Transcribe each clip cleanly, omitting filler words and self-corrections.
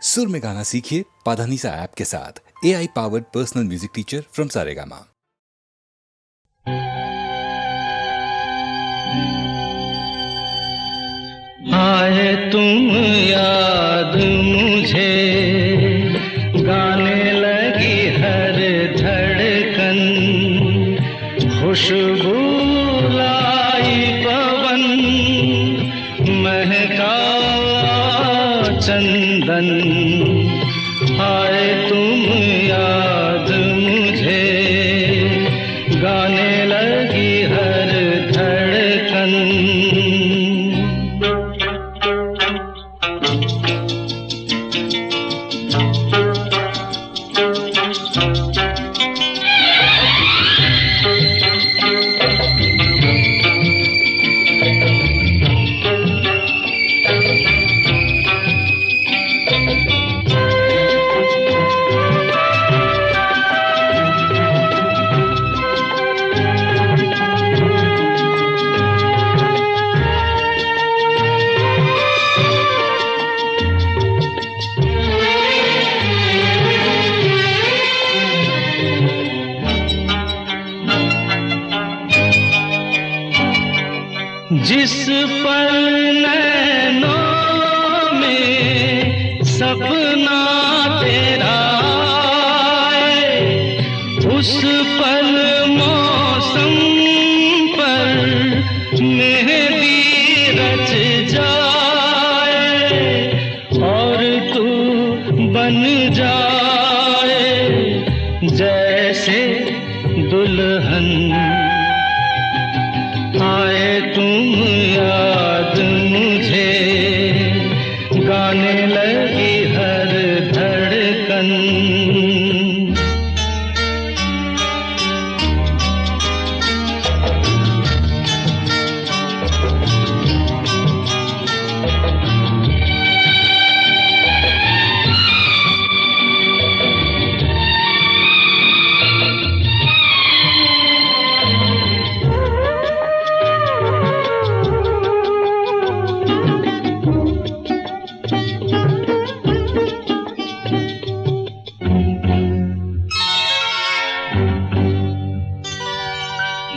सुर में गाना सीखिए पाधानीसा ऐप के साथ। AI powered personal music teacher from Saregama. आए तुम याद मुझे, गाने लगी हर धड़कन, खुशबू लाई पवन, महका चंदन। आए तुम याद मुझे, गाने लगी हर धड़कन। जिस पल नैनों में सपना तेरा आए, उस पल मौसम पर मेहंदी रच जाए, और तू बन जाए जैसे दुल्हन। आए तुम याद मुझे, गाने लगी हर धड़कन।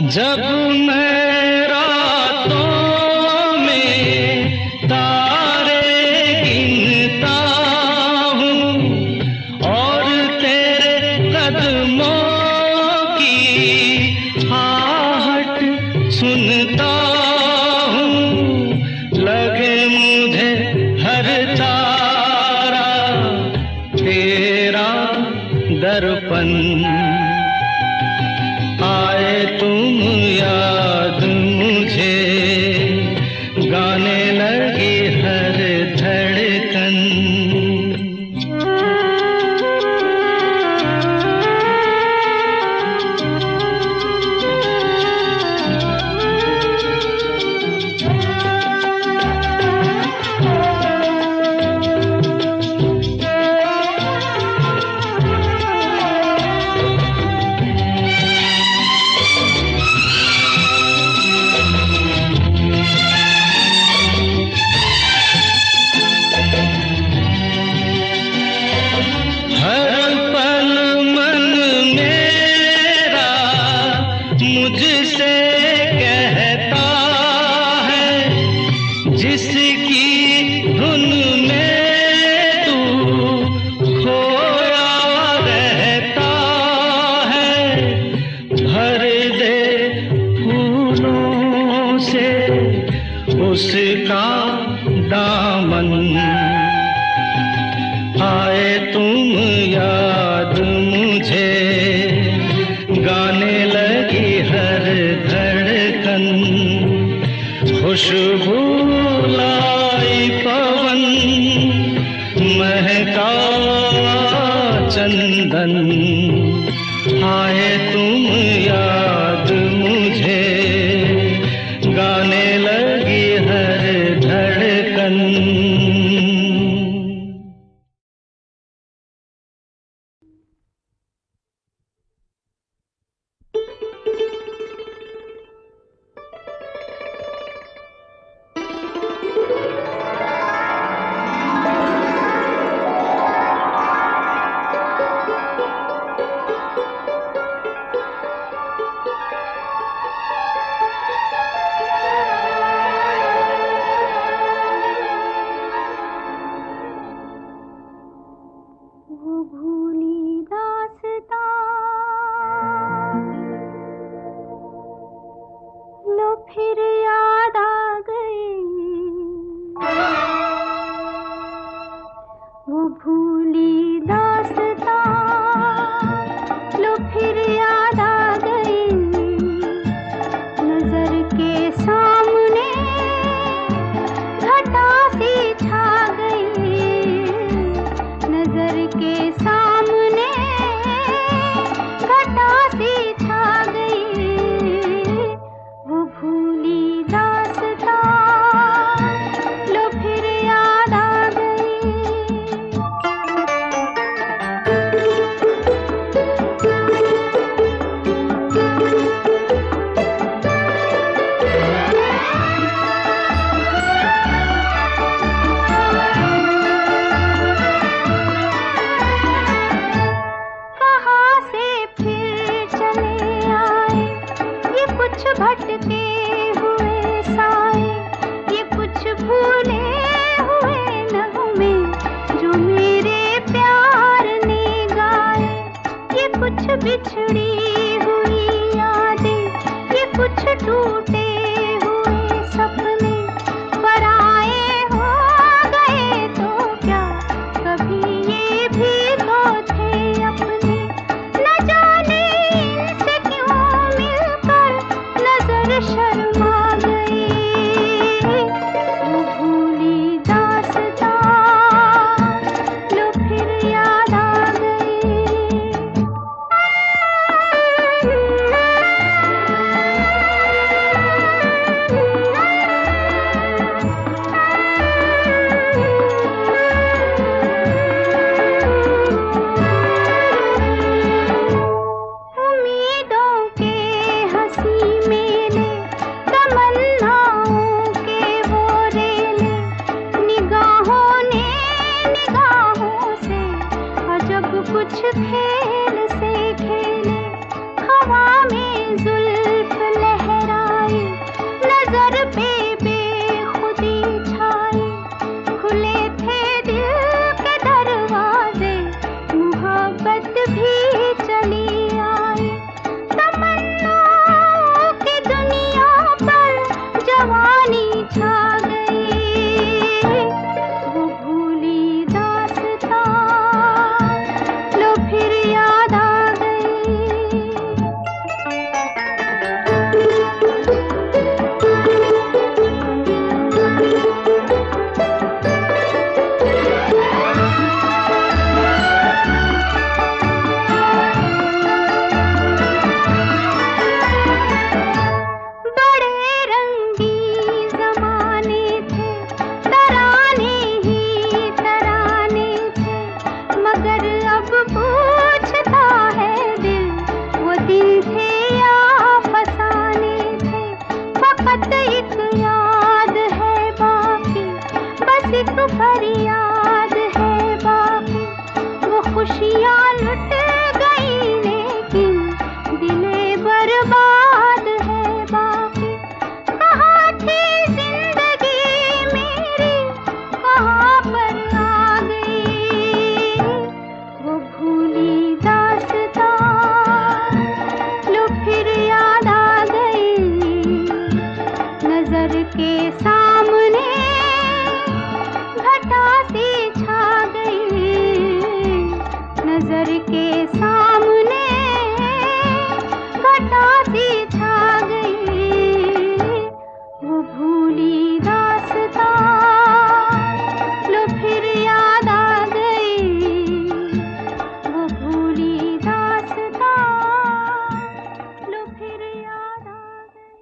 जब मैं रातों में तारे गिनता हूँ, और तेरे कदमों की आहट सुनता हूँ, लगे मुझे हर तारा तेरा दर्पण। आए तुम याद मुझे, गाने लगी हर धड़कन। हर पल मन मेरा मुझसे कहता है, जिसकी धुन में तू खोया रहता है। भर दे फूलों से उसका दामन। आए तुम याद मुझे, गाने लगी हर धड़कन, खुशबू लाई पवन, महका चंदन। आए तुम याद मुझे, गाने लगी हर धड़कन। वो भूली दास्तां लो फिर याद आ गई, नजर के सामने घटा सी छा गई, नजर के सामने घटा सी छा गई, वो भूली दास्तां लो फिर याद आ गई। कहाँ से फिर चले आए ये कुछ भटके हुए साए, ये कुछ भूले हुए नगमे जो मेरे प्यार ने गाए, ये कुछ बिछड़ी हुई यादें, ये कुछ टूटे हुए सपने, पराए हो गए तो क्या कभी ये भी तो थे अपने, न जाने इनसे क्यों मिलकर नजर शर्मा गई, वो भूली दास्तां लो फिर याद आ गई। उम्मीदों के हंसी मेले, तमन्नाओं के वो रेले, निगाहों ने निगाहों से अजब कुछ खेल से खेले, हवा में जुल्फ लहराई, नजर पे बेखुदी छाई, खुले थे दिल के दरवाजे, मोहब्बत भी चली आई, तमन्नाओं की दुनिया पर जवानी छा गई, वो भूली दास्तां लो फिर याद आ गई। बड़े रंगीन ज़माने थे, तराने ही तराने थे, मगर अब पूछता है दिल, वो दिन थे या फसाने थे, फकत एक याद है बाकी, बस एक फरियाद है बाकी, वो खुशियाँ लुट गई लेकिन दिले बर्बाद है बाकी, कहाँ थी जिंदगी मेरी कहाँ पर आ गई, वो भूली दास्तां लो फिर याद आ गई, नजर के सामने घटा सी छा गई, नजर के सामने घटा सी छा गई, वो भूली दास्तां लो फिर याद आ गई, वो भूली दास्तां लो फिर याद आ गई।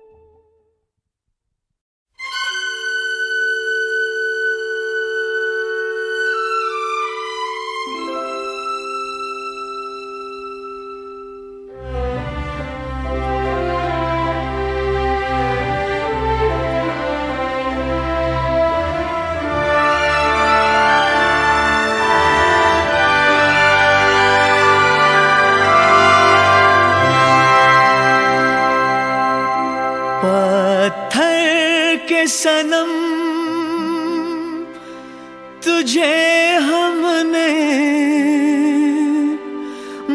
पत्थर के सनम तुझे हमने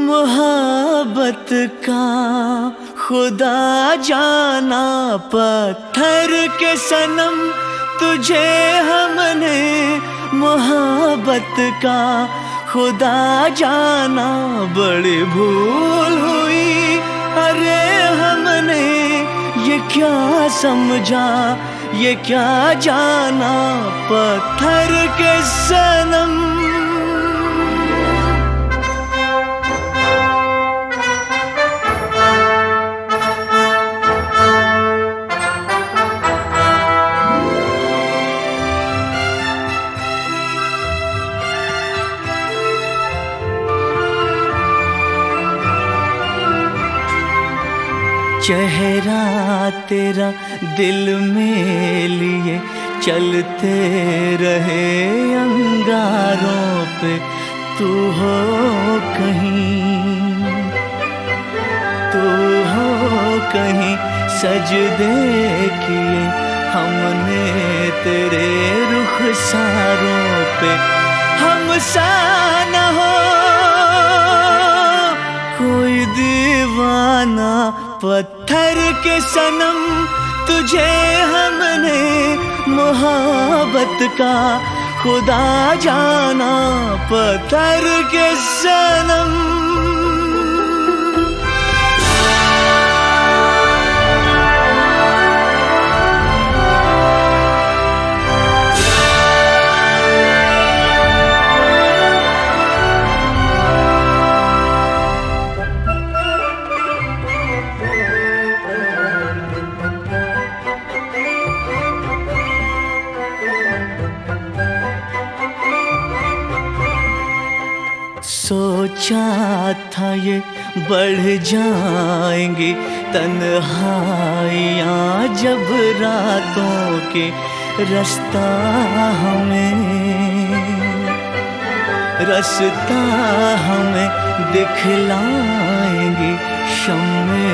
मोहब्बत का खुदा जाना। पत्थर के सनम तुझे हमने मोहब्बत का खुदा जाना बड़ी भूल हुई। अरे हमने ये क्या समझा, ये क्या जाना पत्थर के सनम। चेहरा तेरा दिल में लिए चलते रहे अंगारों पे, तू हो कहीं, तू हो कहीं। सजदे किए हमने तेरे रुखसारों पे, हम सा न हो कोई दीवाना पत्थर के सनम। तुझे हमने मोहब्बत का खुदा जाना पत्थर के सनम। सोचा था ये बढ़ जाएंगी तन्हाइयाँ जब रातों के रास्ता हमें दिखलाएंगी शम्मे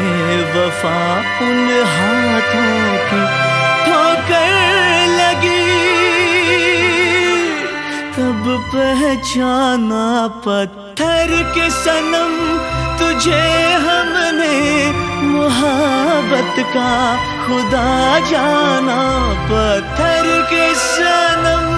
वफा उन हाथों की। ठोकर लगी तब पहचाना पत्थर के सनम। तुझे हमने मोहब्बत का खुदा जाना पत्थर के सनम।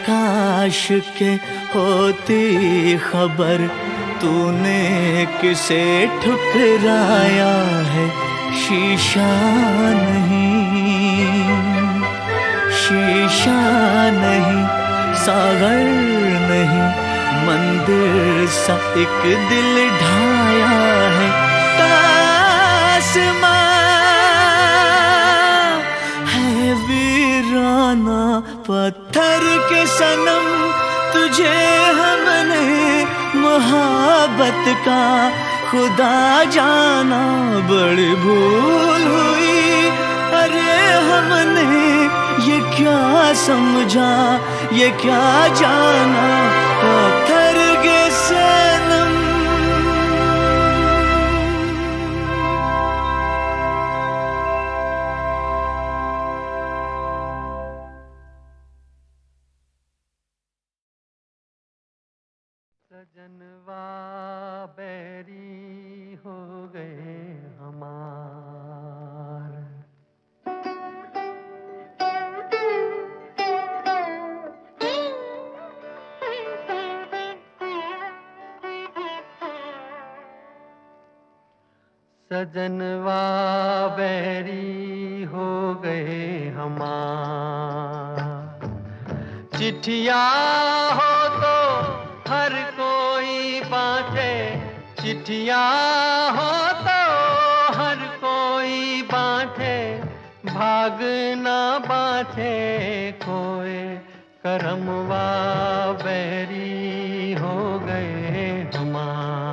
काश के होती खबर तूने किसे ठुकराया है। शीशा नहीं, सागर नहीं, मंदिर सा एक दिल ढाया है। आसमां है वीराना पत्थर के सनम। तुझे हमने मोहब्बत का खुदा जाना बड़ी भूल हुई। अरे हमने ये क्या समझा, ये क्या जाना पत्थर के सनम। सजनवा बैरी हो गए हमार, सजनवा बैरी हो गए हमार। चिट्ठिया हो तो हर कोई बाँटे, चिट्ठिया हो तो हर कोई बाँटे। भाग ना बाँटे कोई, करमवा बैरी हो गए हमार।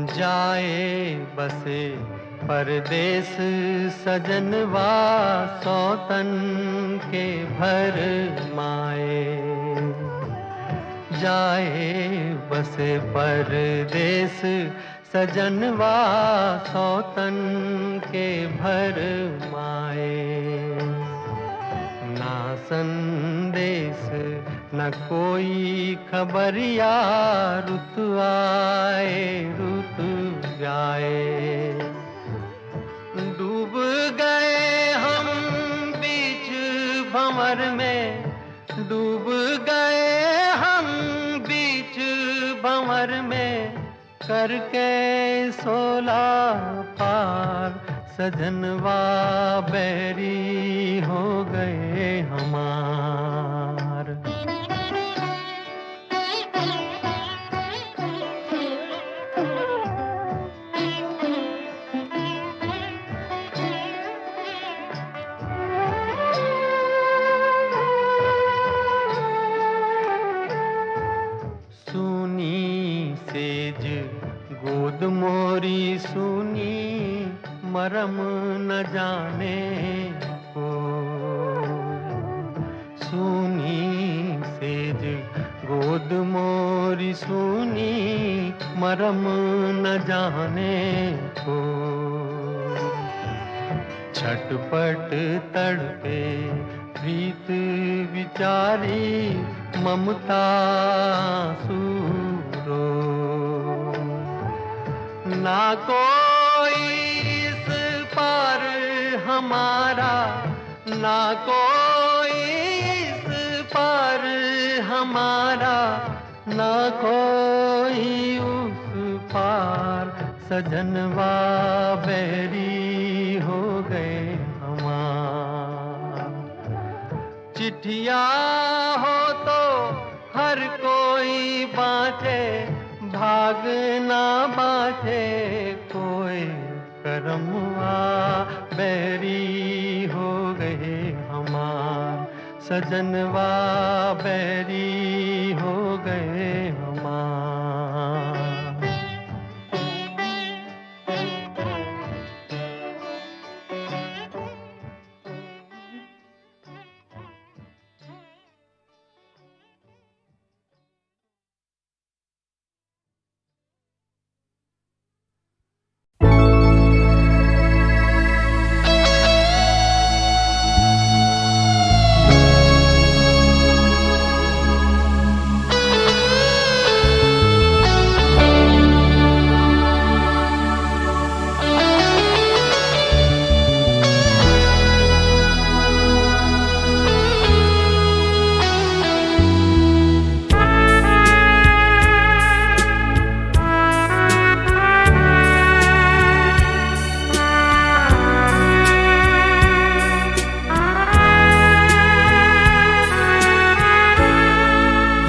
जाए बसे परदेस सजनवा सौतन के भर माए। जाए बसे परदेस सजनवा सौतन के भर माए। ना संदेश न कोई खबरिया, रुत आए रुत जाए। डूब गए हम बीच भंवर में, डूब गए हम बीच भंवर में, करके सोला पार सजनवा बैरी हो गए हमार। सेज गोद मोरी सुनी, मरम न जाने को। सुनी सेज गोद मोरी सुनी, मरम न जाने को। छटपट तड़पे प्रीत विचारी, ममता सूरो। ना कोई इस पार हमारा, ना कोई इस पार हमारा, ना कोई उस पार सजनवा बैरी हो गए हमार। चिट्ठिया हो तो हर कोई बाँचे, भाग ना बाँचे कोई करमवा बैरी हो गए हमार। सजनवा बैरी हो गए हमार।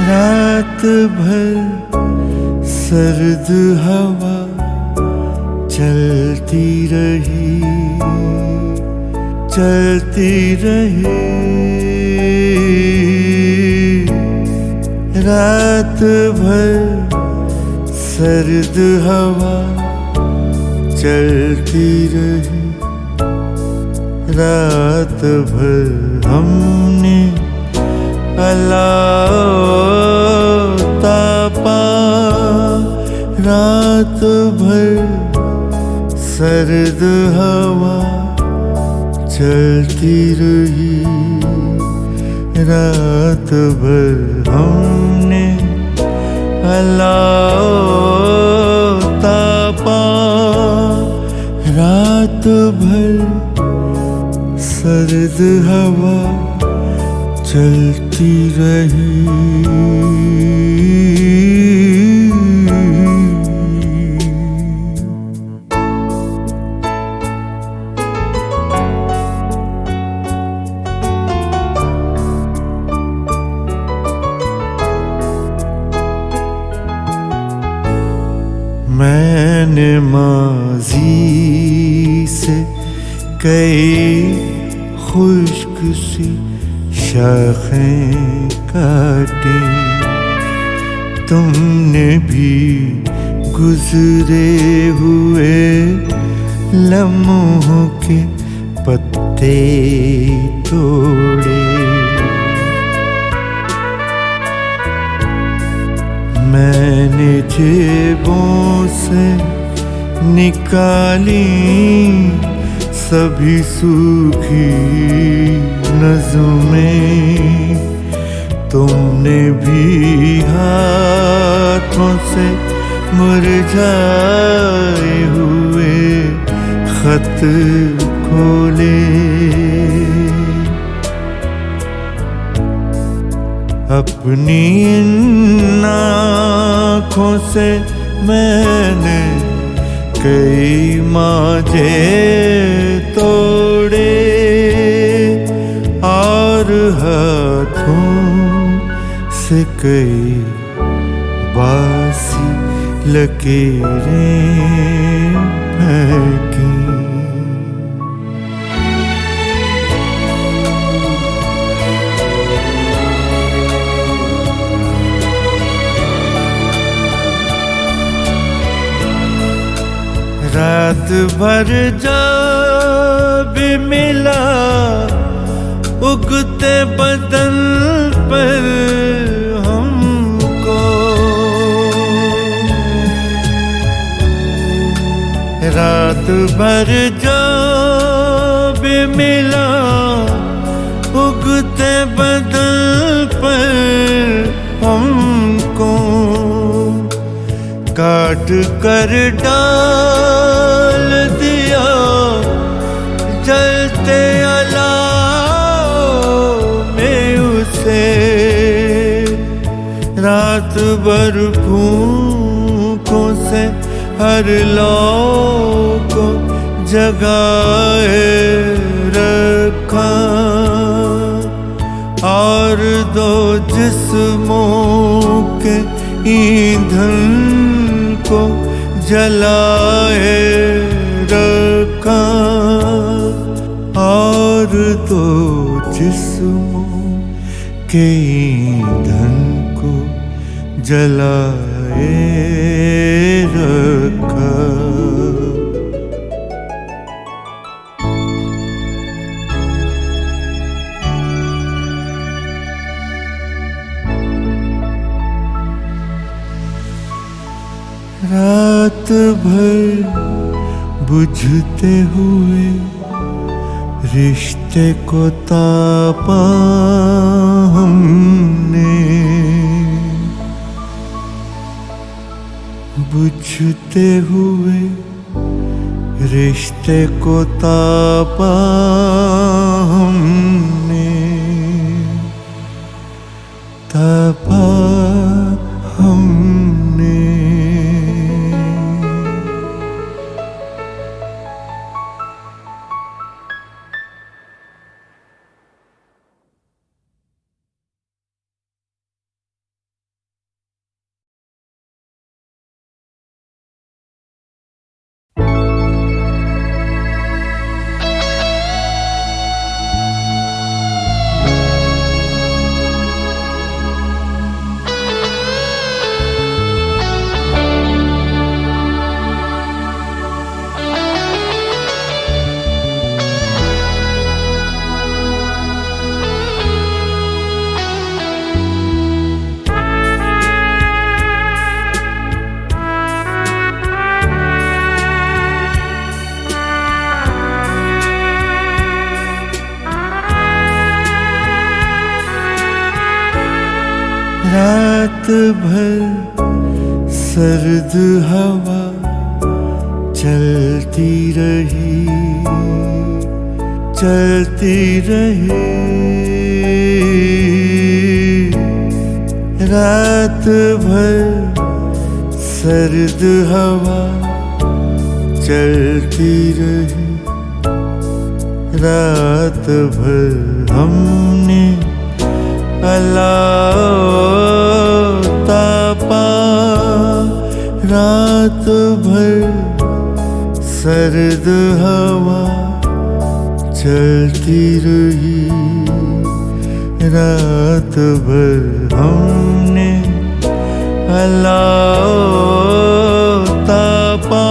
रात भर सर्द हवा चलती रही, चलती रही। रात भर सर्द हवा चलती रही। रात भर हमने अलातापा, रात भर सर्द हवा चलती रही। रात भर हमने अलातापा, रात भर सर्द हवा चलती रही। मैंने माज़ी से कई खुश्क सी शाखें काटी, तुमने भी गुजरे हुए लम्हों के पत्ते तोड़े। मैंने जेबों से निकाली सभी सूखी नज़्में, तुमने भी हाथों से मुरझाए हुए खत खोले। अपनी इन आँखों से मैंने कई मांझे तोड़े और हाथों से कई बासी लकीरें फेंकी। रात भर जब मिला उगते बदन पर हमको, रात भर जब मिला उगते बदन पर हमको, काट कर डाल दिया जलते अलाव में उसे। रात भर फूंकों से हर लौ को जगाए रखा और दो जिस्मों के ईंधन को जलाए रखा और दो जिस्मों के ईंधन को जलाए रखा। रात भर बुझते हुए रिश्ते को तापा हमने, बुझते हुए रिश्ते को तापा हमने, तापा हमने। रात भर सर्द हवा चलती रही, चलती रही। रात भर सर्द हवा चलती रही, रात भर हमने अलाव तापा। रात भर सर्द हवा चलती रही, रात भर हमने अलाव तापा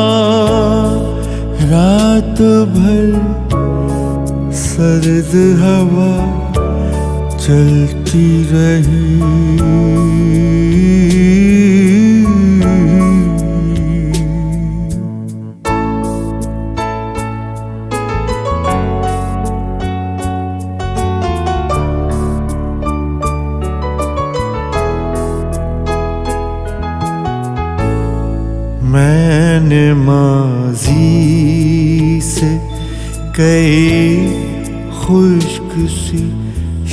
रात भर सर्द हवा चलती रही। मैंने माज़ी से कई खुश्क सी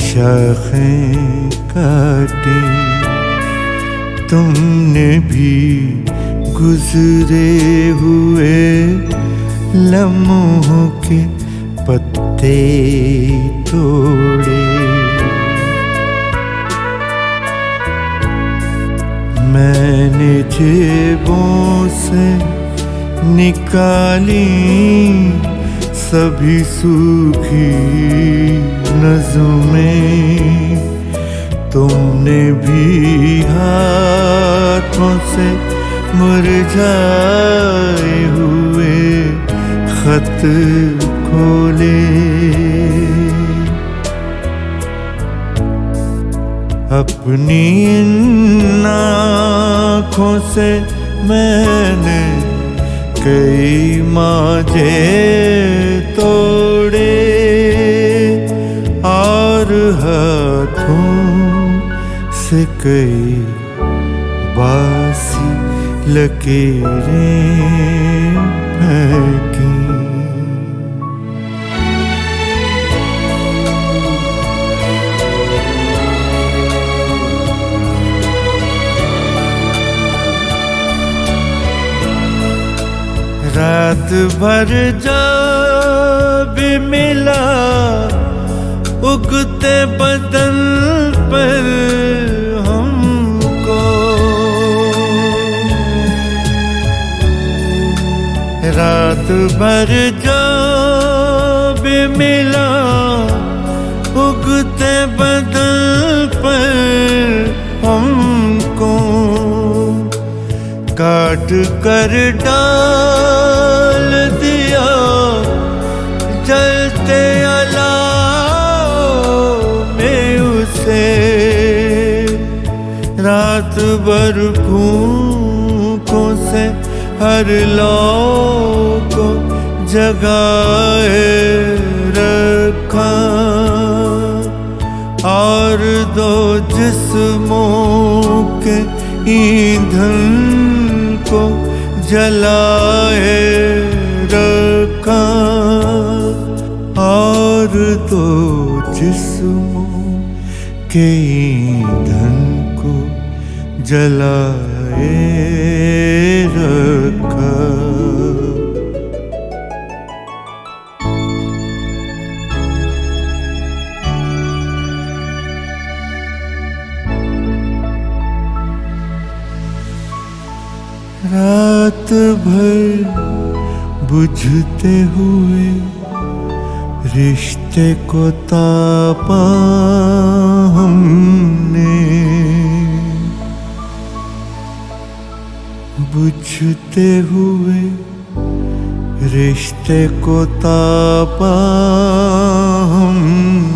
शाखें काटी, तुमने भी गुजरे हुए लम्हों के पत्ते तोड़े। मैंने जेबों से निकाली सभी सूखी नज़्में, तुमने भी हाथों से मुरझाए हुए खत खोले। अपनी इन आँखों से मैंने कई मांझे तोड़े और हाथों से कई बासी लकीरें फेंकी। रात भर जब मिला उगते बदन पर हमको, रात भर जब मिला उगते बदन पर हमको, काट कर डाल दिया जलते अलाव में उसे। रात भर भूखों से हर लौ को जगाए रखा और दो जिस्मों के ईंधन को जलाए रखा और दो जिस्मों के ईंधन को जलाए रखा। रात भर बुझते हुए रिश्ते को तापा हमने, बुझते हुए रिश्ते को तापा हमने।